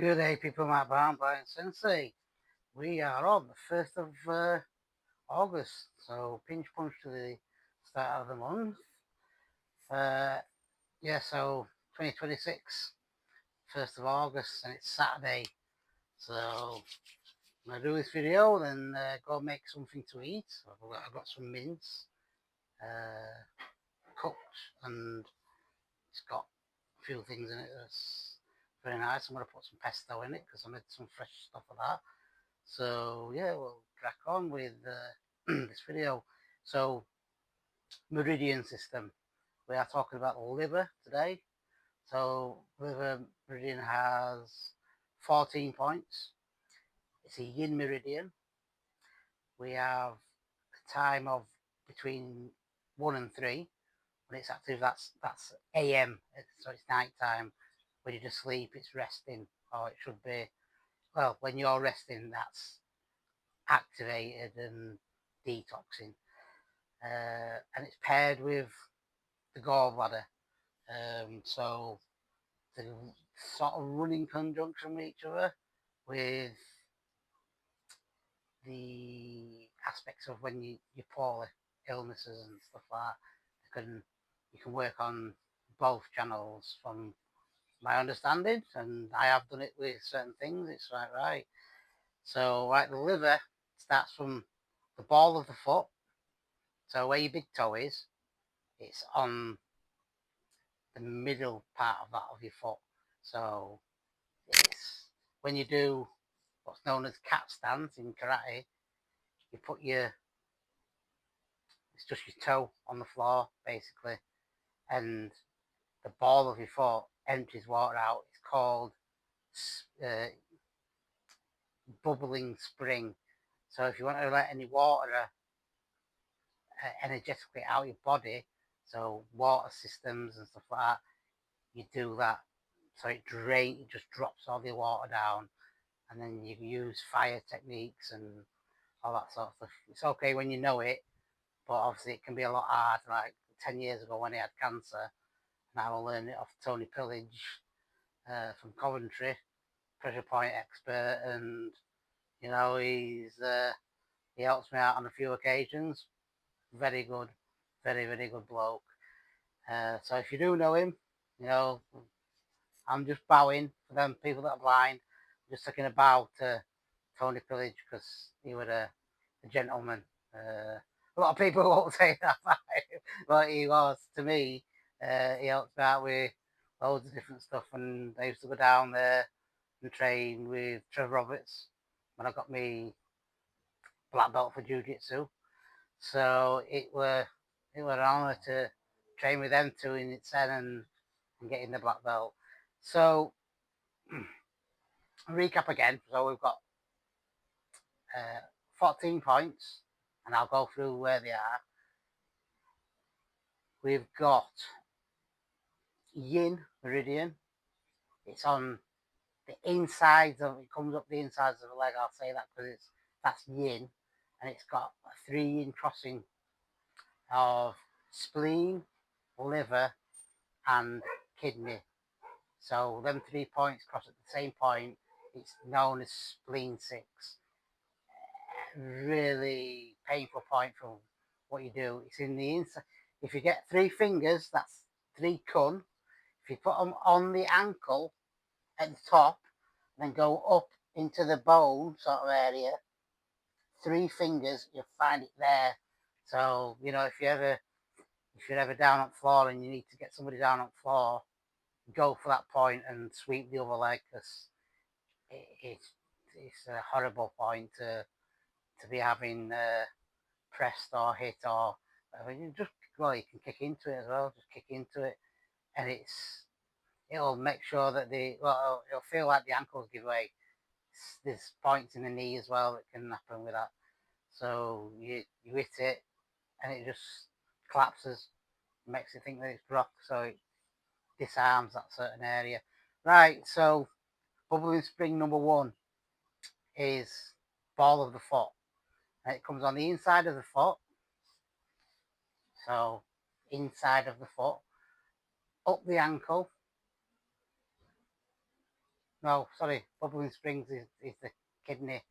Good day, people. Matt Brown, Brian Sensei. We are on the 1st of August, so pinch punch to the start of the month. So 2026, 1st of August, and it's Saturday. So I'm going to do this video, then go make something to eat. I've got some mince cooked, and it's got a few things in it that's very nice. I'm going to put some pesto in it because I made some fresh stuff of that. So yeah, we'll crack on with this video. So Meridian system. We are talking about the liver today. So liver meridian has 14 points. It's a yin meridian. We have a time of between 1 and 3. When it's active, that's AM. So it's night time. When you're asleep, it's resting, or it should be. Well, when you're resting, that's activated and detoxing. And it's paired with the gallbladder. So they sort of run in conjunction with each other with the aspects of when you're poorly, illnesses and stuff like that. You can work on both channels from my understanding, and I have done it with certain things. It's right. So the liver starts from the ball of the foot. So where your big toe is, it's on the middle part of that of your foot. So it's when you do what's known as cat stance in karate, you put it's just your toe on the floor basically, and the ball of your foot empties water out. It's called uh, bubbling spring. So if you want to let any water energetically out of your body, so water systems and stuff like that, you do that. So it just drops all the water down, and then you can use fire techniques and all that sort of stuff. It's okay when you know it, but obviously it can be a lot hard. Like 10 years ago when he had cancer, and I learned it off Tony Pillage from Coventry, pressure point expert, and he helps me out on a few occasions. Very good, very good bloke. So if you do know him, you know I'm just bowing for them people that are blind. I'm just taking a bow to Tony Pillage because he was a gentleman. A lot of people won't say that about him, but he was to me. He helped me out with loads of different stuff, and I used to go down there and train with Trevor Roberts when I got me black belt for jiu-jitsu. So it were an honour to train with them two in its end and getting the black belt. So recap again. So we've got 14 points, and I'll go through where they are. We've got yin meridian. It's on the insides of it, comes up the insides of the leg. I'll say that because that's yin, and it's got a 3 yin crossing of spleen, liver, and kidney. So them 3 points cross at the same point. It's known as spleen 6. Really painful point from what you do. It's in the inside. If you get 3 fingers, that's 3 kun. If you put them on the ankle at the top, then go up into the bone sort of area, 3 fingers, you'll find it there. So if you're ever down on the floor and you need to get somebody down on the floor, go for that point and sweep the other leg because it's a horrible point to be having pressed or hit or whatever. You can kick into it as well. Just kick into it, and it'll make sure that it'll feel like the ankles give way. There's points in the knee as well that can happen with that. So you hit it, and it just collapses, makes it think that it's broke, so it disarms that certain area. Right. So bubbling spring number 1 is ball of the foot, and it comes on the inside of the foot. So inside of the foot, up the ankle, No, sorry, Bubbling Springs is the kidney.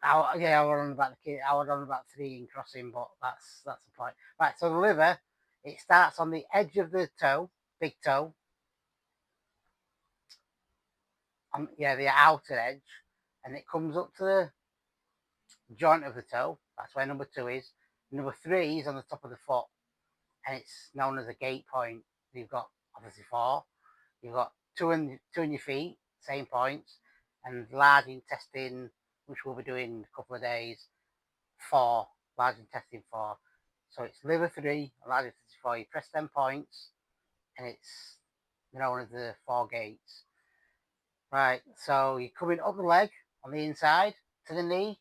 Yeah, I was on about the kid. I was on about three in crossing, but that's the point. Right, so the liver, it starts on the edge of the toe, big toe, on the outer edge, and it comes up to the joint of the toe. That's where number two is. Number three is on the top of the foot, and it's known as a gate point. You've got obviously four. You've got two in your feet, same points, and large intestine, which we'll be doing in a couple of days. Four, large intestine four. So it's liver three, large intestine four. You press them points, and it's known as the four gates. Right. So you're coming up the leg on the inside to the knee,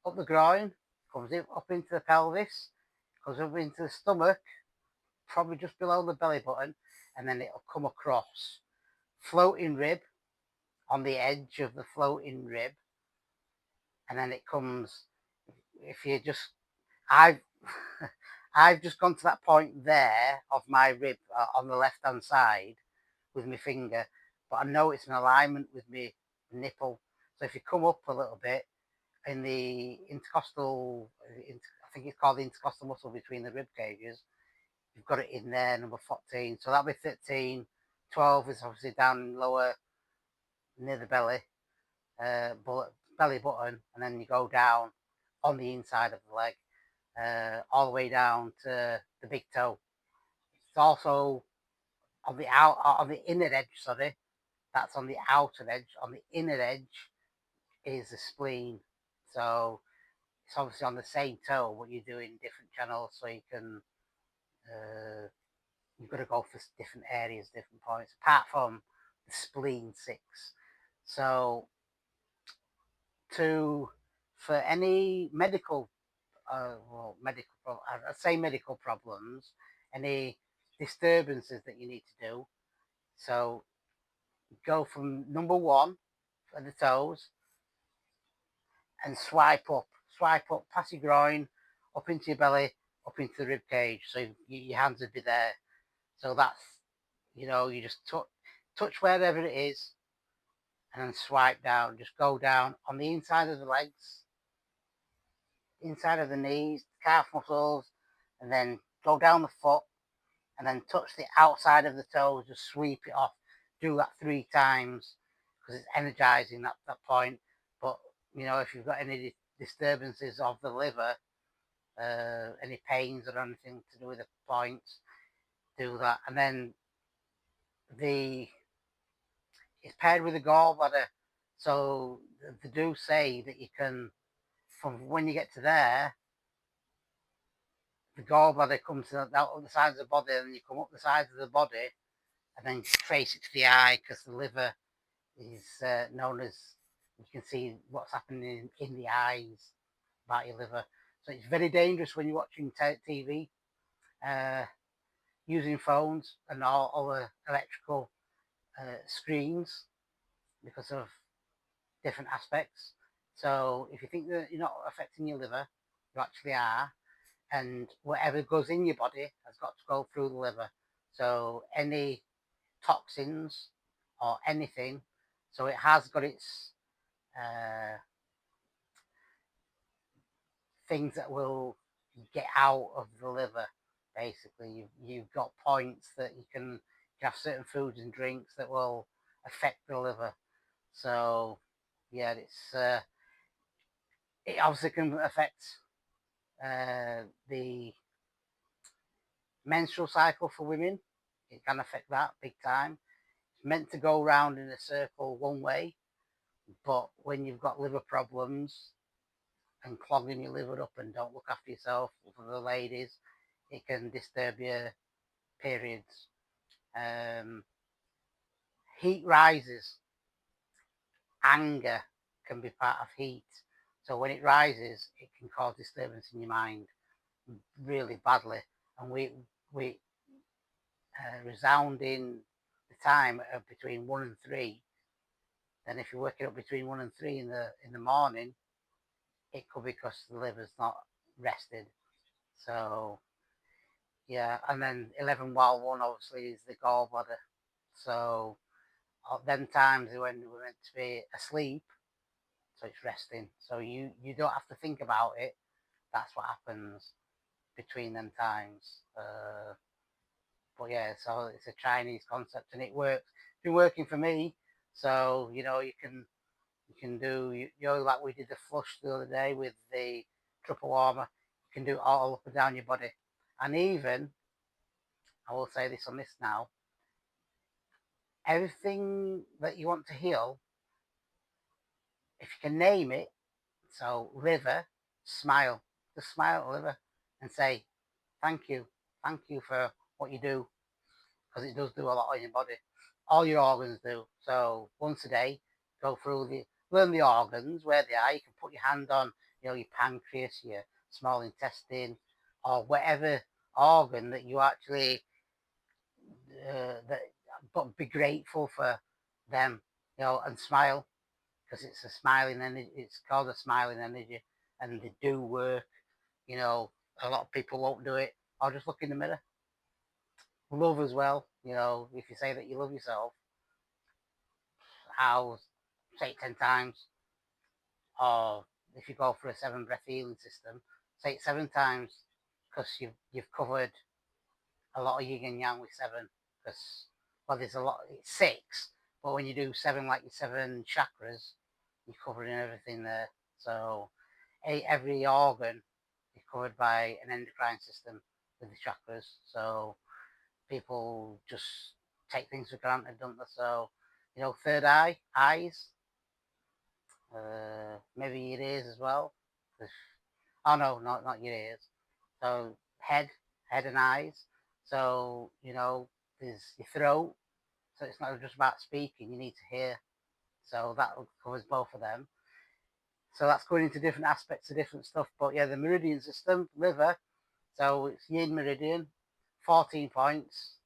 up the groin, comes up into the pelvis, goes up into the stomach, probably just below the belly button, and then it'll come across. Floating rib on the edge of the floating rib, and then it comes. If you just, I've I've just gone to that point there of my rib on the left hand side with my finger, but I know it's in alignment with my nipple. So if you come up a little bit in the intercostal, I think it's called the intercostal muscle between the rib cages, you've got it in there, number 14. So that'll be 13. 12 is obviously down lower near the belly, belly button, and then you go down on the inside of the leg, all the way down to the big toe. It's also on the inner edge. Sorry, that's on the outer edge. On the inner edge is the spleen. So it's obviously on the same toe, but you're doing different channels, so you can you've got to go for different areas, different points. Apart from the spleen six, so to for any medical, I'd say medical problems, any disturbances that you need to do. So go from number one for the toes and swipe up past your groin, up into your belly, up into the rib cage. So your hands would be there. So that's, you just touch wherever it is, and then swipe down. Just go down on the inside of the legs, inside of the knees, calf muscles, and then go down the foot, and then touch the outside of the toes. Just sweep it off. Do that 3 times because it's energizing at that point. But if you've got any disturbances of the liver, any pains or anything to do with the points, do that. And then the it's paired with a gallbladder. So they do say that you can, from when you get to there, the gallbladder comes out the sides of the body, and you come up the sides of the body, and then trace it to the eye, because the liver is known as, you can see what's happening in the eyes about your liver. So it's very dangerous when you're watching TV, using phones and all the electrical screens, because of different aspects. So if you think that you're not affecting your liver, you actually are. And whatever goes in your body has got to go through the liver. So any toxins or anything, so it has got its things that will get out of the liver. Basically, you've got points that you can have certain foods and drinks that will affect the liver. So yeah, it obviously can affect the menstrual cycle for women. It can affect that big time. It's meant to go round in a circle one way, but when you've got liver problems and clogging your liver up and don't look after yourself, for the ladies, it can disturb your periods. Heat rises, anger can be part of heat. So when it rises, it can cause disturbance in your mind really badly. And we resounding the time of between 1 and 3. Then if you're waking up between 1 and 3 in the morning, it could be because the liver's not rested. So yeah, and then 11 while 1 obviously is the gallbladder. So them times when we're meant to be asleep, so it's resting. So you don't have to think about it. That's what happens between them times. But yeah, so it's a Chinese concept and it works. It's been working for me. So you can do like we did the flush the other day with the triple warmer. You can do it all up and down your body, and even I will say this on this now. Everything that you want to heal, if you can name it, so liver, smile, just smile at liver and say thank you for what you do, because it does do a lot on your body. All your organs do. So once a day, go through learn the organs where they are. You can put your hand on, your pancreas, your small intestine, or whatever organ that you actually that. But be grateful for them, and smile, because it's a smiling energy. It's called a smiling energy, and they do work. You know, a lot of people won't do it, or just look in the mirror. Love as well. If you say that you love yourself, I'll say it 10 times. Or if you go for a 7 breath healing system, say it 7 times, because you've covered a lot of yin and yang with 7. Because, well, there's a lot, it's 6, but when you do 7, like your 7 chakras, you're covering everything there. So every organ is covered by an endocrine system with the chakras. So people just take things for granted, don't they? So, third eye, eyes, maybe your ears as well. Oh no, not your ears. So head and eyes. So there's your throat. So it's not just about speaking; you need to hear. So that covers both of them. So that's going into different aspects of different stuff. But yeah, the meridian system, liver. So it's yin meridian, 14 points,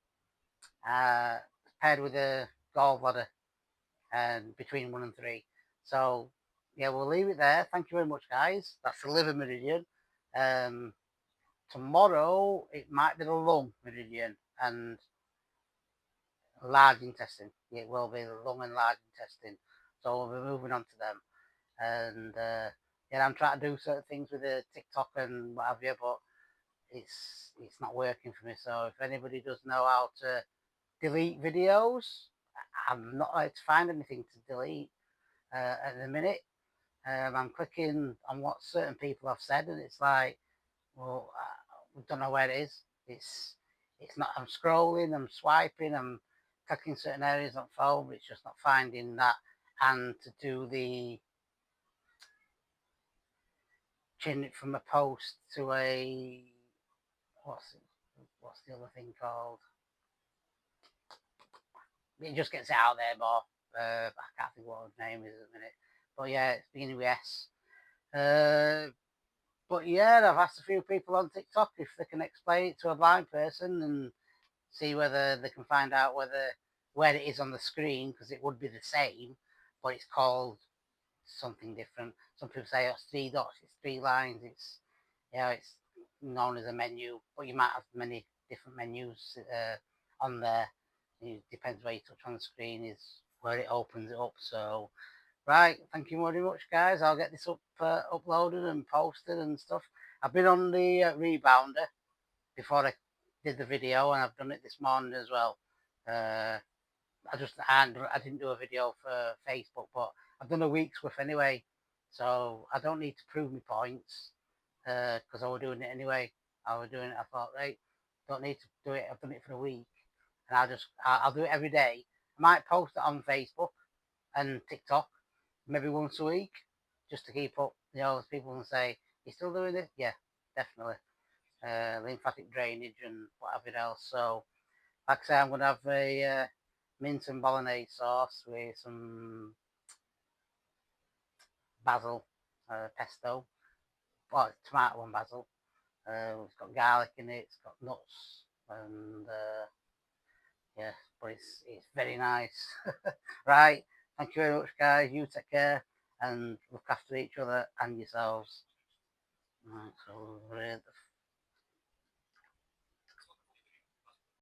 uh, paired with a gallbladder, and between 1 and 3. So yeah, we'll leave it there. Thank you very much, guys. That's the liver meridian. Um, Tomorrow it might be the lung meridian and large intestine. It will be the lung and large intestine. So we'll be moving on to them. And yeah, I'm trying to do certain things with the TikTok and what have you, but it's not working for me. So if anybody does know how to delete videos, I'm not able to find anything to delete at the minute. I'm clicking on what certain people have said, and it's like, well, I don't know where it is. It's not. I'm scrolling, I'm swiping, I'm clicking certain areas on phone, but it's just not finding that. And to do the change it from a post to a what's the other thing called? It just gets it out there more. I can't think what the name is at the minute, but yeah, it's beginning with S. But yeah, I've asked a few people on TikTok if they can explain it to a blind person and see whether they can find out where it is on the screen, because it would be the same, but it's called something different. Some people say it's 3 dots, it's 3 lines. It's known as a menu, but you might have many different menus on there. It depends where you touch on the screen is where it opens it up. So right, thank you very much, guys. I'll get this uploaded and posted and stuff. I've been on the rebounder before I did the video, and I've done it this morning as well. I didn't do a video for Facebook, but I've done a week's worth anyway, so I don't need to prove my points because I was doing it anyway. I thought, right, don't need to do it. I've done it for a week, and I'll do it every day. I might post it on Facebook and TikTok, maybe once a week, just to keep up. As people can say, "You still doing it?" Yeah, definitely. Lymphatic drainage and whatever else. So, like I say, I'm going to have a mint and bolognese sauce with some basil pesto. Well, it's tomato and basil. It's got garlic in it. It's got nuts, and yeah, but it's very nice. Right. Thank you very much, guys. You take care and look after each other and yourselves. Right, so we're at the